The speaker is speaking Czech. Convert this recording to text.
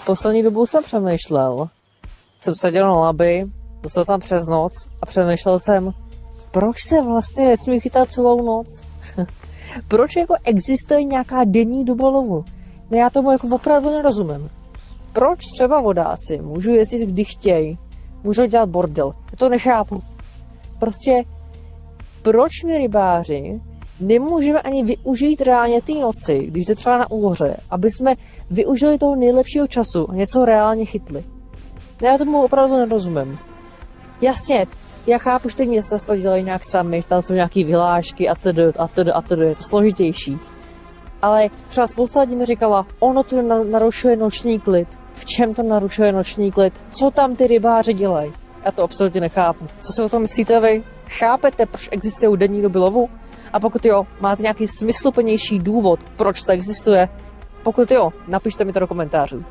Poslední dobou jsem přemýšlel. Jsem seděl na labi, byl tam přes noc a přemýšlel jsem, proč se vlastně nesmí chytat celou noc? Proč jako existuje nějaká denní doba lovu? No já tomu jako opravdu nerozumím. Proč třeba vodáci můžou jezdit, kdy chtějí, můžou dělat bordel? Já to nechápu. Prostě proč my rybáři nemůžeme ani využít reálně té noci, když jde třeba na úhoře, aby jsme využili toho nejlepšího času a něco reálně chytli? Já tomu opravdu nerozumím. Jasně, já chápu, že ty města to dělají nějak sami, že tam jsou nějaký vyhlášky a tedy, je to složitější. Ale třeba spousta lidí mi říkala, ono to narušuje noční klid. V čem to narušuje noční klid? Co tam ty rybáři dělají? Já to absolutně nechápu. Co si o tom myslíte vy? Chápete, proč existují denní doby lovu? A pokud jo, máte nějaký smysluplnější důvod, proč to existuje? Pokud jo, napište mi to do komentářů.